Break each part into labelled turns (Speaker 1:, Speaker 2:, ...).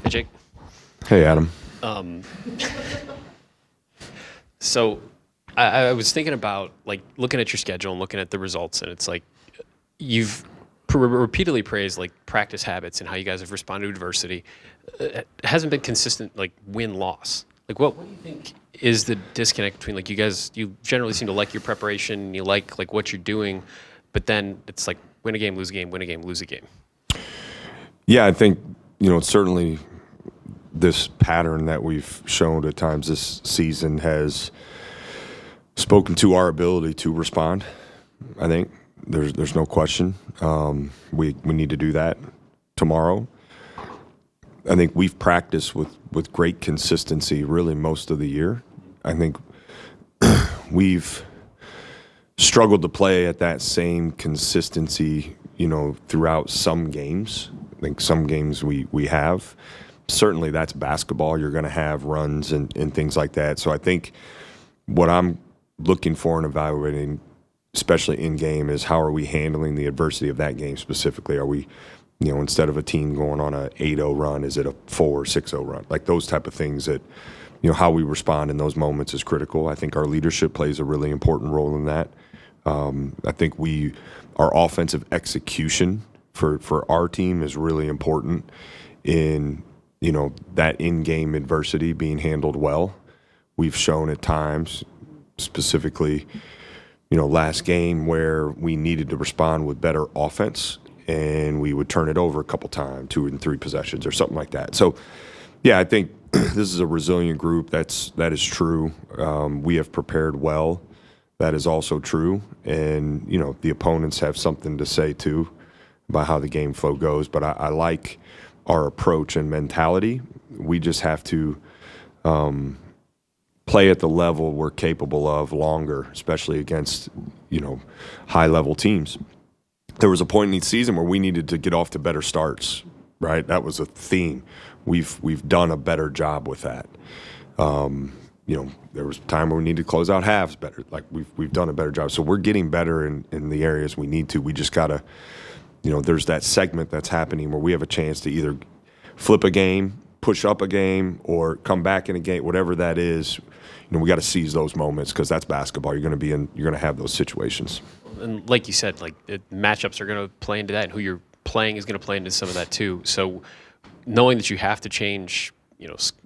Speaker 1: Hey, Jake.
Speaker 2: Hey, Adam.
Speaker 1: So I was thinking about like looking at your schedule and looking at the results, and it's like you've repeatedly praised like practice habits and how you guys have responded to adversity. It hasn't been consistent like win-loss. Like what do you think is the disconnect between like you generally seem to like your preparation, you like what you're doing, but then it's like win a game, lose a game, win a game, lose a game.
Speaker 2: Yeah, I think, certainly this pattern that we've shown at times this season has spoken to our ability to respond. I think there's no question. We need to do that tomorrow. I think we've practiced with great consistency really most of the year. I think we've struggled to play at that same consistency, throughout some games. I think some games we have. Certainly that's basketball. You're going to have runs and things like that. So I think what I'm looking for and evaluating, especially in game, is how are we handling the adversity of that game specifically? Are we, instead of a team going on a 8-0 run, is it a 4 or 6-0 run? Like those type of things that, how we respond in those moments is critical. I think our leadership plays a really important role in that. I think our offensive execution for our team is really important in, that in-game adversity being handled well. We've shown at times, specifically, last game where we needed to respond with better offense and we would turn it over a couple times, 2 and 3 possessions or something like that. So, yeah, I think this is a resilient group. That is true. We have prepared well. That is also true. And, the opponents have something to say, too, about how the game flow goes. But I like our approach and mentality. We just have to play at the level we're capable of longer, especially against, high-level teams. There was a point in the season where we needed to get off to better starts, right? That was a theme. We've done a better job with that. There was a time where we needed to close out halves better. Like we've done a better job. So we're getting better in the areas we need to. We just got to, there's that segment that's happening where we have a chance to either flip a game, push up a game, or come back in a game, whatever that is. We got to seize those moments because that's basketball. You're going to have those situations. And
Speaker 1: like you said, like matchups are going to play into that, and who you're playing is going to play into some of that too. So knowing that you have to change,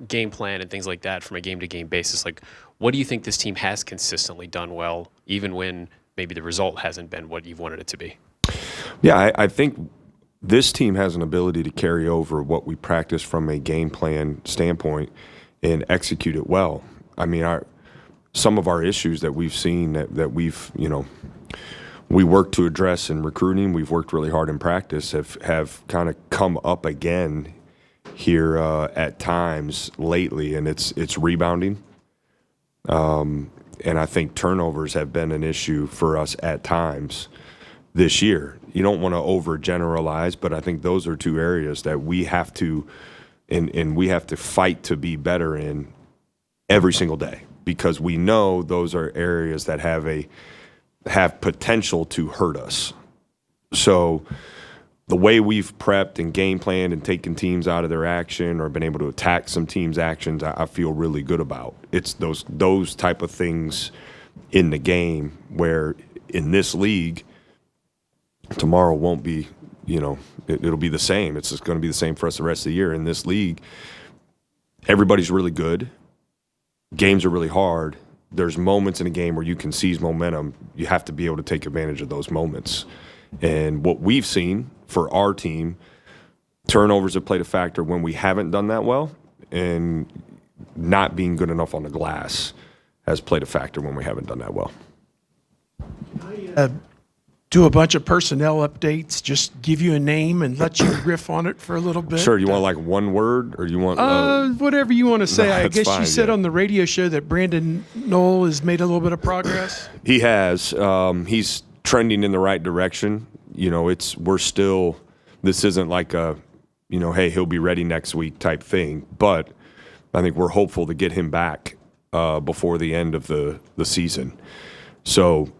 Speaker 1: game plan and things like that from a game-to-game basis, like what do you think this team has consistently done well, even when maybe the result hasn't been what you've wanted it to be?
Speaker 2: Yeah, I think this team has an ability to carry over what we practice from a game plan standpoint and execute it well. I mean, some of our issues that we've seen that we've, we worked to address in recruiting, we've worked really hard in practice, have kind of come up again here at times lately, and it's rebounding. And I think turnovers have been an issue for us at times this year. You don't want to overgeneralize, but I think those are 2 areas that we have to and we have to fight to be better in every single day, because we know those are areas that have potential to hurt us. So the way we've prepped and game planned and taken teams out of their action or been able to attack some teams' actions, I feel really good about. It's those type of things in the game where in this league, tomorrow won't be, it'll be the same. It's just going to be the same for us the rest of the year. In this league, everybody's really good. Games are really hard. There's moments in a game where you can seize momentum. You have to be able to take advantage of those moments. And what we've seen for our team, turnovers have played a factor when we haven't done that well, and not being good enough on the glass has played a factor when we haven't done that well.
Speaker 3: Do a bunch of personnel updates, just give you a name and let you riff on it for a little bit.
Speaker 2: Sure. You want like one word, or you want
Speaker 3: whatever you want to say.
Speaker 2: No,
Speaker 3: I guess
Speaker 2: fine,
Speaker 3: you said
Speaker 2: yeah.
Speaker 3: on the radio show that Brandon Knoll has made a little bit of progress.
Speaker 2: He has. He's trending in the right direction. We're still. This isn't like a, hey, he'll be ready next week type thing. But I think we're hopeful to get him back before the end of the season. So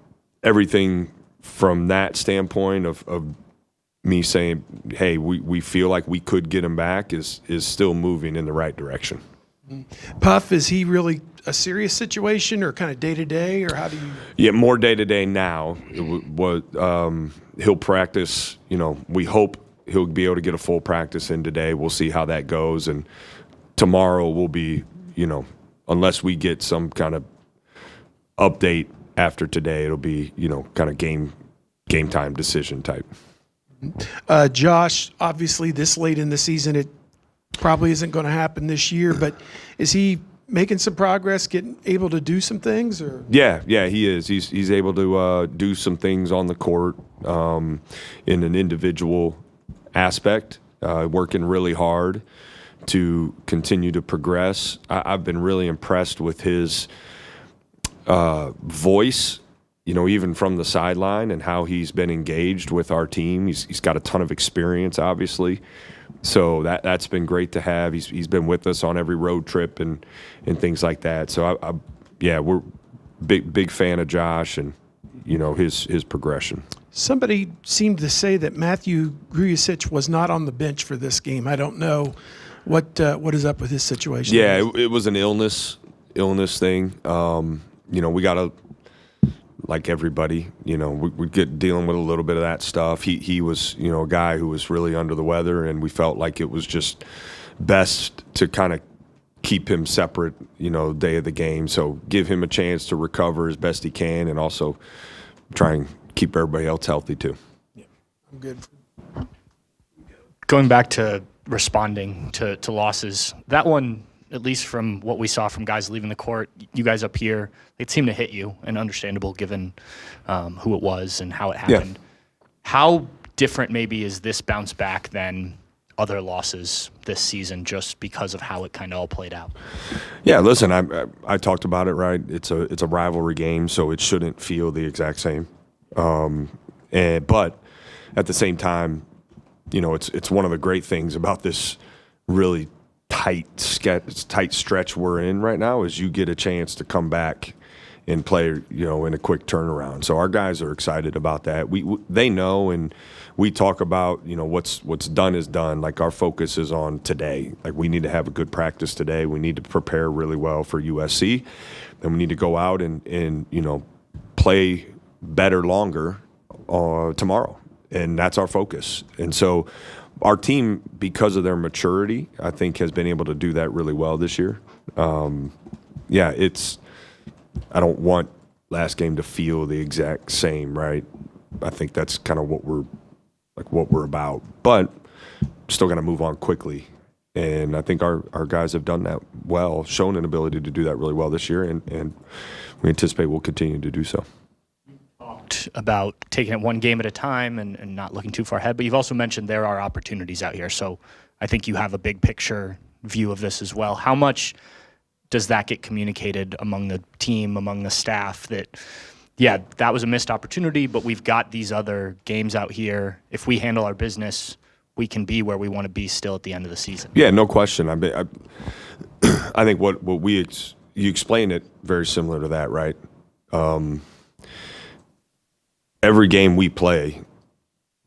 Speaker 2: everything from that standpoint of me saying, hey, we feel like we could get him back is still moving in the right direction.
Speaker 3: Puff, is he really a serious situation or kind of day-to-day, or how do you?
Speaker 2: Yeah, more day-to-day now. He'll practice, we hope he'll be able to get a full practice in today. We'll see how that goes. And tomorrow will be, unless we get some kind of update after today, it'll be, kind of game time decision type.
Speaker 3: Josh, obviously this late in the season, it probably isn't going to happen this year, but is he making some progress, able to do some things? Or
Speaker 2: Yeah, he is. He's able to do some things on the court in an individual aspect, working really hard to continue to progress. I've been really impressed with his voice, even from the sideline and how he's been engaged with our team. He's got a ton of experience, obviously. So that's been great to have. He's been with us on every road trip and things like that. So we're big fan of Josh and his progression.
Speaker 3: somebody seemed to say that Matthew Grujicic was not on the bench for this game. I don't know what is up with his situation.
Speaker 2: Yeah, it was an illness thing. We got to, like everybody, we get dealing with a little bit of that stuff. He was, a guy who was really under the weather, and we felt like it was just best to kind of keep him separate, day of the game. So give him a chance to recover as best he can, and also try and keep everybody else healthy too.
Speaker 3: Yeah, I'm good.
Speaker 4: Going back to responding to losses, that one, at least from what we saw from guys leaving the court, you guys up here, it seemed to hit you, and understandable given who it was and how it happened. Yeah. How different maybe is this bounce back than other losses this season, just because of how it kind of all played out?
Speaker 2: Yeah, listen, I talked about it, right? It's a rivalry game, so it shouldn't feel the exact same. But at the same time, it's one of the great things about this really tight stretch we're in right now is you get a chance to come back and play, in a quick turnaround. So our guys are excited about that. They know, and we talk about, what's done is done. Like, our focus is on today. Like, we need to have a good practice today. We need to prepare really well for USC. Then we need to go out and play better longer tomorrow. And that's our focus. And so our team, because of their maturity, I think has been able to do that really well this year. I don't want last game to feel the exact same, right? I think that's kind of what we're about. But still going to move on quickly. And I think our guys have done that well, shown an ability to do that really well this year, and we anticipate we'll continue to do so.
Speaker 4: About taking it one game at a time and not looking too far ahead, but you've also mentioned there are opportunities out here. So I think you have a big picture view of this as well. How much does that get communicated among the team, among the staff, that, yeah, that was a missed opportunity, but we've got these other games out here. If we handle our business, we can be where we want to be still at the end of the season? Yeah,
Speaker 2: no question. I think you explained it very similar to that, right? Every game we play,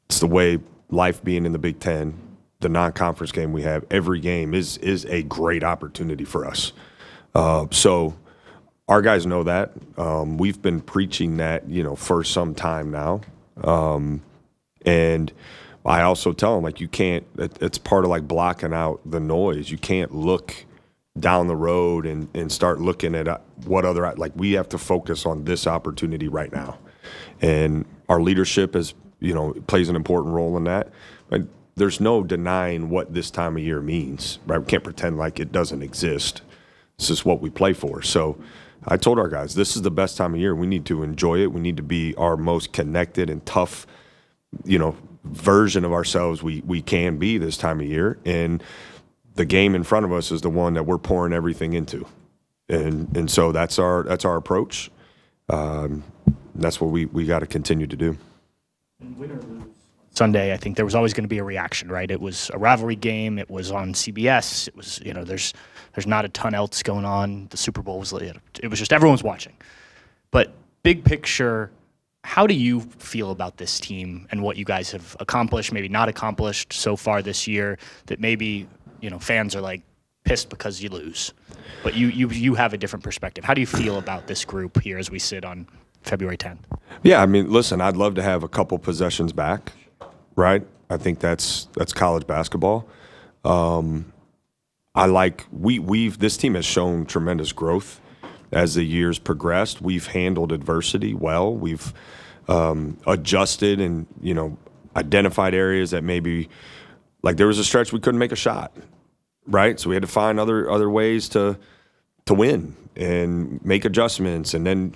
Speaker 2: it's the way life being in the Big Ten, the non-conference game we have, every game is a great opportunity for us. So our guys know that. We've been preaching that, for some time now. And I also tell them, like, you can't, it's part of like blocking out the noise. You can't look down the road and start looking at what other, like, we have to focus on this opportunity right now. And our leadership plays an important role in that. But there's no denying what this time of year means, right? We can't pretend like it doesn't exist. This is what we play for. So I told our guys, this is the best time of year. We need to enjoy it. We need to be our most connected and tough, version of ourselves we can be this time of year. And the game in front of us is the one that we're pouring everything into. And so that's our approach. That's what we got to continue to do.
Speaker 4: Win or lose Sunday, I think there was always going to be a reaction, right? It was a rivalry game. It was on CBS. It was, there's not a ton else going on. The Super Bowl was, it was just everyone's watching. But big picture, How do you feel about this team and what you guys have accomplished, maybe not accomplished so far this year, that maybe, fans are like pissed because you lose, but you have a different perspective? How do you feel about this group here as we sit on February 10th?
Speaker 2: Yeah, I mean, listen, I'd love to have a couple possessions back, right? I think that's college basketball. This team has shown tremendous growth as the years progressed. We've handled adversity well. We've adjusted and, identified areas that maybe, like there was a stretch we couldn't make a shot, right? So we had to find other ways to win and make adjustments. And then,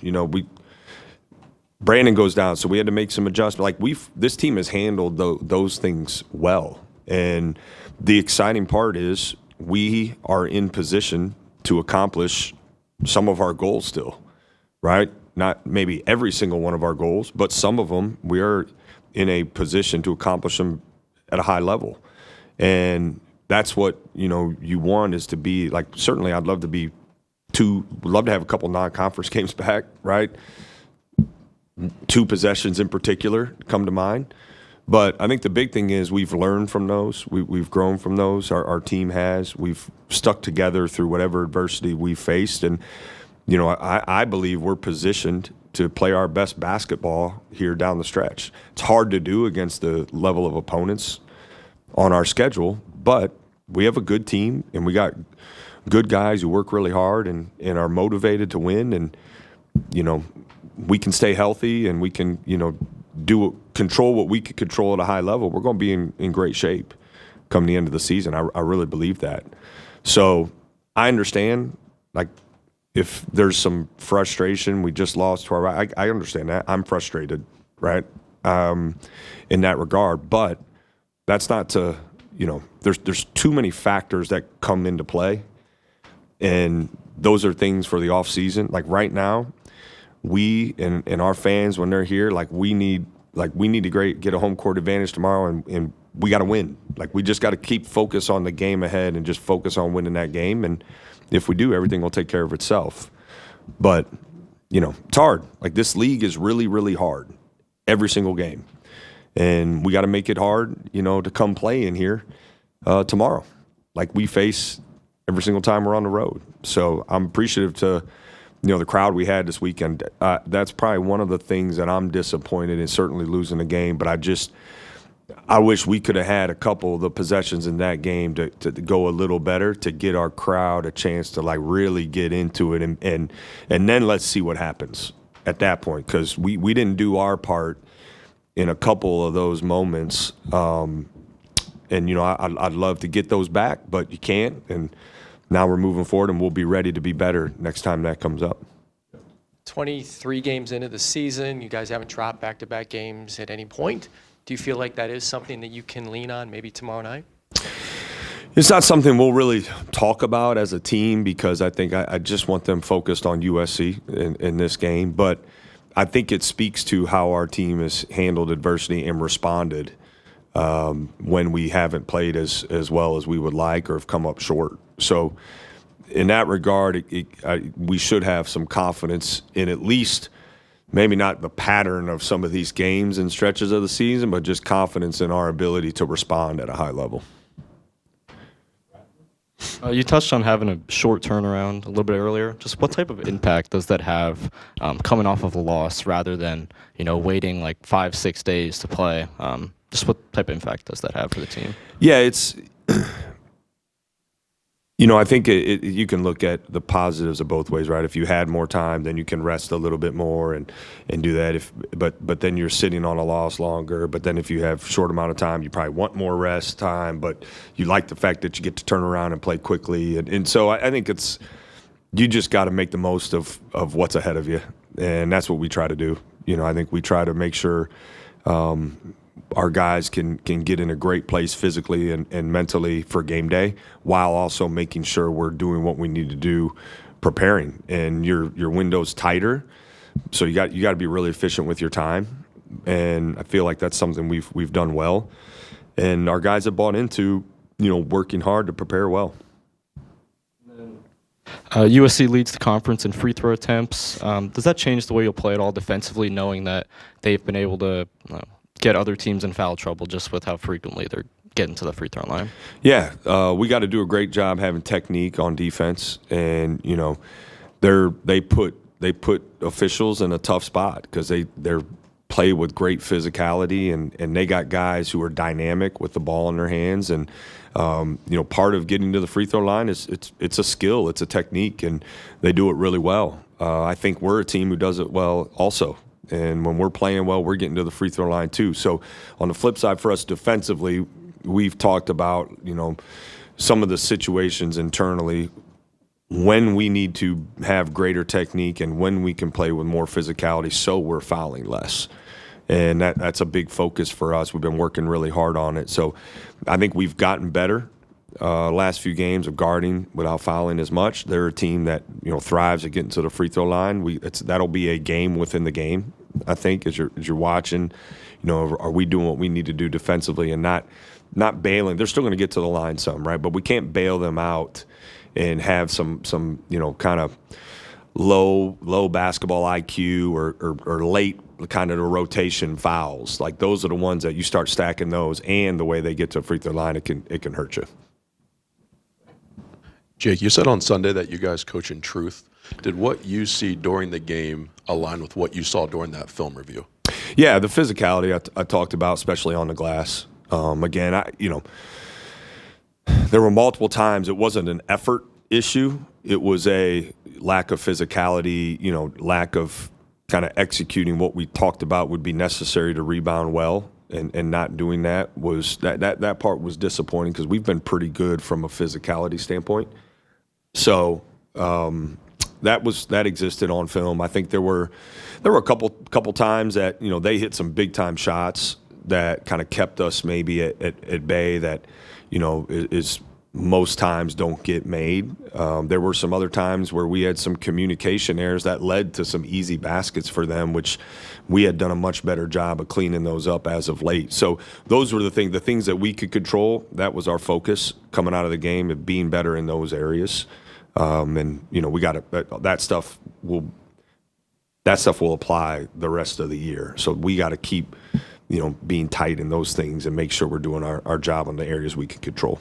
Speaker 2: Brandon goes down, so we had to make some adjustments. Like this team has handled those things well. And the exciting part is we are in position to accomplish some of our goals still, right? Not maybe every single one of our goals, but some of them we are in a position to accomplish them at a high level. And that's what, you want is to be like, certainly I'd love to have a couple non-conference games back, right? 2 possessions in particular come to mind. But I think the big thing is we've learned from those. We've grown from those. Our team has. We've stuck together through whatever adversity we've faced. And, I believe we're positioned to play our best basketball here down the stretch. It's hard to do against the level of opponents on our schedule, but we have a good team, and we got good guys who work really hard and are motivated to win. And, we can stay healthy and we can, control what we could control at a high level. We're going to be in great shape come the end of the season. I really believe that. So I understand, like, if there's some frustration, we just lost to I understand that. I'm frustrated, right, in that regard. But that's not to, there's too many factors that come into play, and those are things for the off season. Like right now, we and our fans, when they're here, we need to get a home court advantage tomorrow, and we got to win. Like, we just got to keep focus on the game ahead and just focus on winning that game. And if we do, everything will take care of itself. But, it's hard. Like, this league is really, really hard every single game. And we got to make it hard, to come play in here tomorrow, like we face every single time we're on the road. So I'm appreciative to the crowd we had this weekend. That's probably one of the things that I'm disappointed in, certainly losing the game. But I wish we could have had a couple of the possessions in that game to go a little better, to get our crowd a chance to really get into it, and then let's see what happens at that point, because we didn't do our part in a couple of those moments. And I'd love to get those back, but you can't. And now we're moving forward, and we'll be ready to be better next time that comes up.
Speaker 5: 23 games into the season, you guys haven't dropped back-to-back games at any point. Do you feel like that is something that you can lean on maybe tomorrow night?
Speaker 2: It's not something we'll really talk about as a team, because I think I just want them focused on USC in this game. But I think it speaks to how our team has handled adversity and responded when we haven't played as well as we would like or have come up short. So in that regard, we should have some confidence in at least maybe not the pattern of some of these games and stretches of the season, but just confidence in our ability to respond at a high level.
Speaker 6: You touched on having a short turnaround a little bit earlier. Just what type of impact does that have coming off of a loss rather than, waiting 5-6 days to play? Just what type of impact does that have for the team?
Speaker 2: Yeah, it's I think you can look at the positives of both ways, right? If you had more time, then you can rest a little bit more and do that. But then you're sitting on a loss longer. But then if you have short amount of time, you probably want more rest time. But you like the fact that you get to turn around and play quickly. And so I think you just got to make the most of what's ahead of you, and that's what we try to do. I think we try to make sure our guys can get in a great place physically and mentally for game day, while also making sure we're doing what we need to do preparing. And your window's tighter, so you got to be really efficient with your time. And I feel like that's something we've done well, and our guys have bought into working hard to prepare well.
Speaker 6: USC leads the conference in free throw attempts. Does that change the way you'll play at all defensively, knowing that they've been able to get other teams in foul trouble just with how frequently they're getting to the free throw line?
Speaker 2: Yeah, we got to do a great job having technique on defense, and they put officials in a tough spot because they're play with great physicality, and they got guys who are dynamic with the ball in their hands. And part of getting to the free throw line is it's a skill, it's a technique, and they do it really well. I think we're a team who does it well also. And when we're playing well, we're getting to the free throw line too. So on the flip side for us defensively, we've talked about some of the situations internally when we need to have greater technique and when we can play with more physicality, so we're fouling less. And that's a big focus for us. We've been working really hard on it. So I think we've gotten better last few games of guarding without fouling as much. They're a team that thrives at getting to the free throw line. That'll be a game within the game, I think, as you're watching. Are we doing what we need to do defensively and not bailing? They're still going to get to the line some, right? But we can't bail them out and have some kind of low basketball IQ or late kind of the rotation fouls. Like those are the ones that you start stacking those, and the way they get to a free throw line, it can hurt you.
Speaker 7: Jake, you said on Sunday that you guys coach in truth. Did what you see during the game align with what you saw during that film review?
Speaker 2: Yeah, the physicality I talked about, especially on the glass. Again, there were multiple times it wasn't an effort issue. It was a lack of physicality, lack of kind of executing what we talked about would be necessary to rebound well, and not doing that was that part was disappointing because we've been pretty good from a physicality standpoint. So that existed on film. I think there were a couple times that they hit some big time shots that kind of kept us maybe at bay that is most times don't get made. There were some other times where we had some communication errors that led to some easy baskets for them, which we had done a much better job of cleaning those up as of late. So those were the things that we could control. That was our focus coming out of the game, of being better in those areas. And we got that stuff will apply the rest of the year. So we got to keep being tight in those things and make sure we're doing our job on the areas we can control.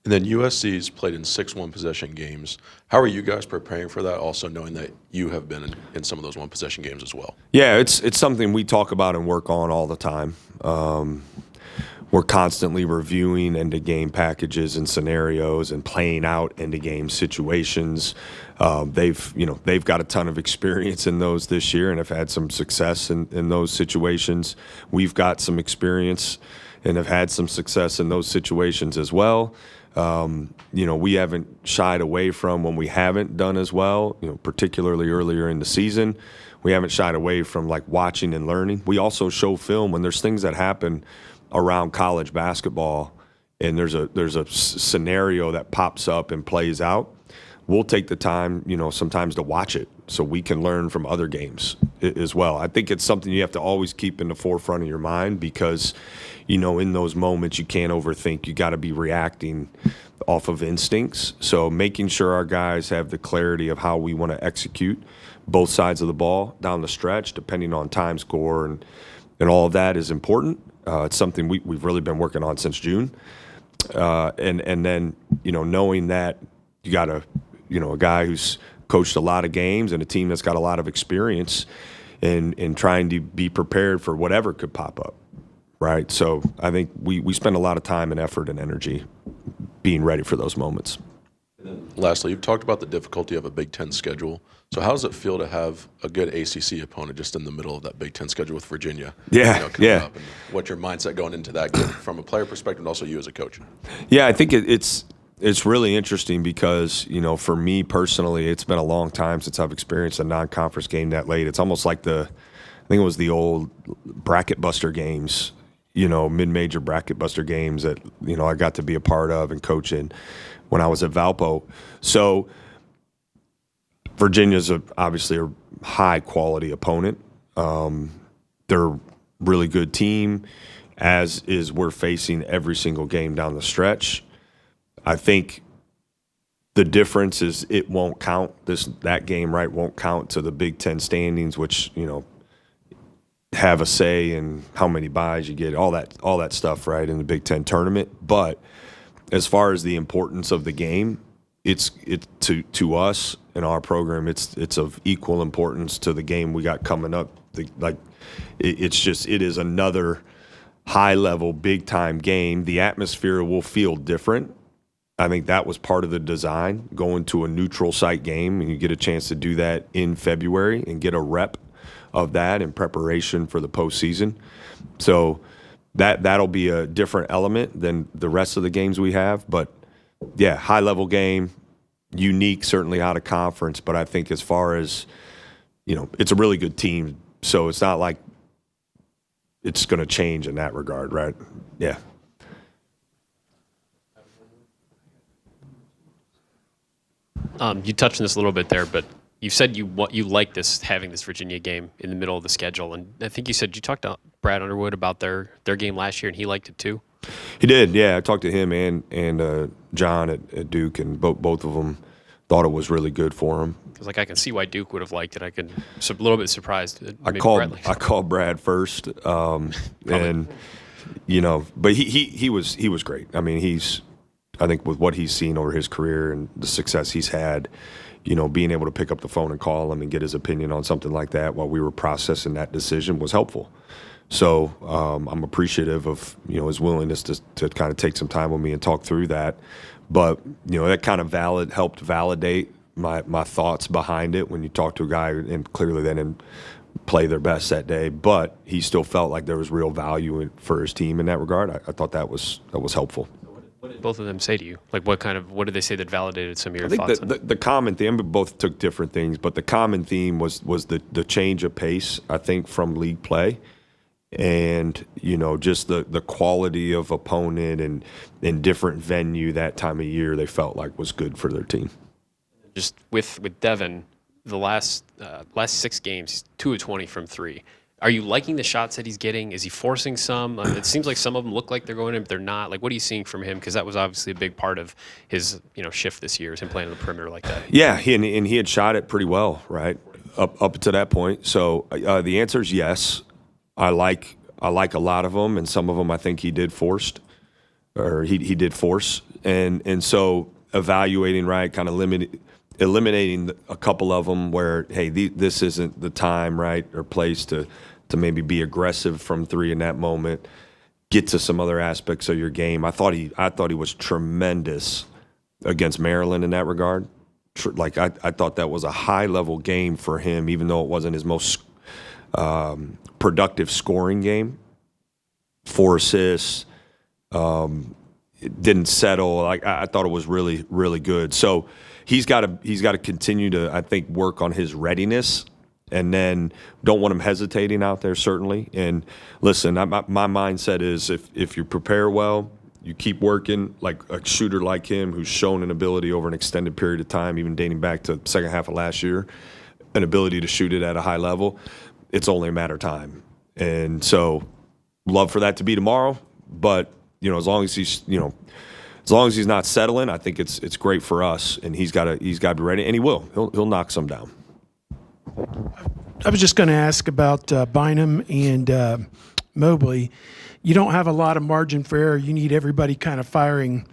Speaker 7: And then USC's played in 6 one-possession games. How are you guys preparing for that, also knowing that you have been in some of those one-possession games as well?
Speaker 2: Yeah, it's something we talk about and work on all the time. We're constantly reviewing end-of-game packages and scenarios and playing out end-of-game situations. They've got a ton of experience in those this year and have had some success in those situations. We've got some experience and have had some success in those situations as well. We haven't shied away from when we haven't done as well, particularly earlier in the season. We haven't shied away from watching and learning. We also show film when there's things that happen around college basketball and there's a scenario that pops up and plays out. We'll take the time, sometimes to watch it so we can learn from other games as well. I think it's something you have to always keep in the forefront of your mind because, in those moments you can't overthink. You got to be reacting off of instincts. So making sure our guys have the clarity of how we want to execute both sides of the ball down the stretch, depending on time score and all of that is important. It's something we've really been working on since June. And then, knowing that you got a guy who's coached a lot of games and a team that's got a lot of experience in trying to be prepared for whatever could pop up, right? So I think we spend a lot of time and effort and energy being ready for those moments.
Speaker 7: Lastly, you've talked about the difficulty of a Big Ten schedule. So how does it feel to have a good ACC opponent just in the middle of that Big Ten schedule with Virginia? Coming up, and what's your mindset going into that game from a player perspective and also you as a coach?
Speaker 2: Yeah, I think it's really interesting because, for me personally, it's been a long time since I've experienced a non-conference game that late. It's almost like I think it was the old bracket buster games, mid-major bracket buster games that, I got to be a part of and coach in when I was at Valpo. So Virginia's obviously a high-quality opponent. They're a really good team, as is we're facing every single game down the stretch. I think The difference is it won't count. That game, right, won't count to the Big Ten standings, which, have a say in how many buys you get, all that stuff, right, in the Big Ten tournament. But as far as the importance of the game, it's to us in our program, it's of equal importance to the game we got coming up. It is another high level, big time game. The atmosphere will feel different. I think that was part of the design, going to a neutral site game, and you get a chance to do that in February and get a rep of that in preparation for the postseason. So that'll be a different element than the rest of the games we have. But yeah, high level game, unique, certainly out of conference. But I think as far as, it's a really good team. So it's not like it's going to change in that regard, right? Yeah.
Speaker 1: You touched on this a little bit there, but you said you like having this Virginia game in the middle of the schedule, and I think you said you talked to Brad Underwood about their game last year, and he liked it too.
Speaker 2: He did, yeah. I talked to him and John at Duke, and both of them thought it was really good for him.
Speaker 1: Because I can see why Duke would have liked it. I could a little bit surprised.
Speaker 2: I called Brad first, and but he was great. I mean, I think with what he's seen over his career and the success he's had, being able to pick up the phone and call him and get his opinion on something like that while we were processing that decision was helpful. So I'm appreciative of his willingness to kind of take some time with me and talk through that. But that kind of helped validate my thoughts behind it when you talk to a guy and clearly they didn't play their best that day, but he still felt like there was real value for his team in that regard. I thought that was helpful.
Speaker 1: What did both of them say to you? Like, what did they say that validated some of your
Speaker 2: thoughts?
Speaker 1: I think
Speaker 2: the common theme, we both took different things, but the common theme was the change of pace, I think, from league play. And, just the quality of opponent and different venue that time of year they felt like was good for their team.
Speaker 1: Just with Devin, the last 6 games, he's 2 of 20 from 3. Are you liking the shots that he's getting? Is he forcing some? It seems like some of them look like they're going in, but they're not. Like, what are you seeing from him? Because that was obviously a big part of his shift this year, is him playing on the perimeter like that.
Speaker 2: Yeah, he had shot it pretty well, right, up to that point. So the answer is yes. I like a lot of them, and some of them I think he did force. And so evaluating, right, kind of eliminating a couple of them where, hey, this isn't the time, right, or place to maybe be aggressive from 3 in that moment, get to some other aspects of your game. I thought he was tremendous against Maryland in that regard. I thought that was a high-level game for him, even though it wasn't his most productive scoring game. 4 assists, it didn't settle. I thought it was really, really good. So he's got to continue to, I think, work on his readiness, and then don't want him hesitating out there, certainly. And listen, my mindset is if you prepare well, you keep working, like a shooter like him who's shown an ability over an extended period of time, even dating back to the second half of last year, an ability to shoot it at a high level, it's only a matter of time. And so love for that to be tomorrow, but as long as he's not settling, I think it's great for us, and he's got to be ready, and he will. He'll knock some down.
Speaker 3: I was just going to ask about Bynum and Mobley. You don't have a lot of margin for error. You need everybody kind of firing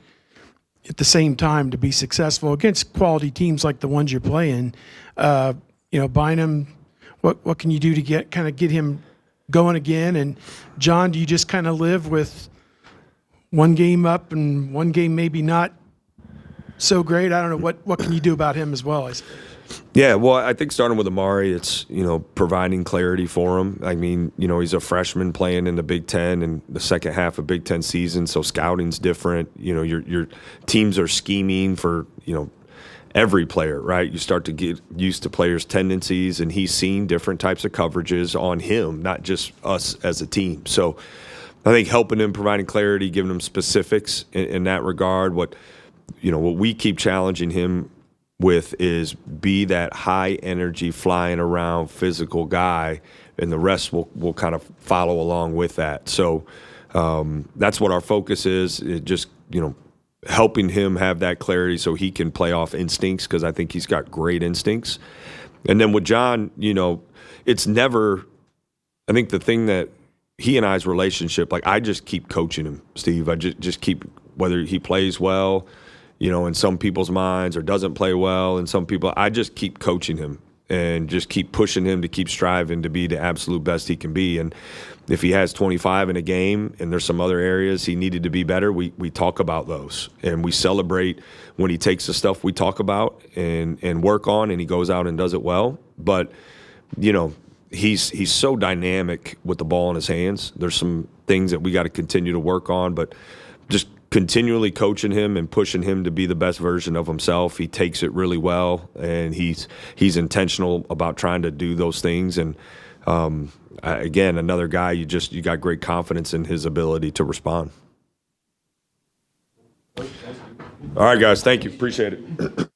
Speaker 3: at the same time to be successful against quality teams like the ones you're playing. Bynum, what can you do to get him going again? And John, do you just kind of live with one game up and one game maybe not so great? I don't know. What can you do about him as well, I suppose?
Speaker 2: Yeah, well, I think starting with Amari, it's, providing clarity for him. I mean, he's a freshman playing in the Big Ten and the second half of Big Ten season, so scouting's different. Your teams are scheming for, every player, right? You start to get used to players' tendencies, and he's seen different types of coverages on him, not just us as a team. So I think helping him, providing clarity, giving him specifics in that regard. What we keep challenging him with is be that high energy, flying around, physical guy, and the rest will kind of follow along with that. So that's what our focus is. It just helping him have that clarity so he can play off instincts, because I think he's got great instincts. And then with John, it's never – I think the thing that he and I's relationship, like I just keep coaching him, Steve. I just keep – whether he plays well, in some people's minds, or doesn't play well in some people, I just keep coaching him and just keep pushing him to keep striving to be the absolute best he can be. And if he has 25 in a game and there's some other areas he needed to be better, we talk about those. And we celebrate when he takes the stuff we talk about and work on, and he goes out and does it well. But, he's so dynamic with the ball in his hands. There's some things that we got to continue to work on, but just continually coaching him and pushing him to be the best version of himself. He takes it really well, and he's intentional about trying to do those things. And again, another guy, you got great confidence in his ability to respond. All right, guys, thank you. Appreciate it.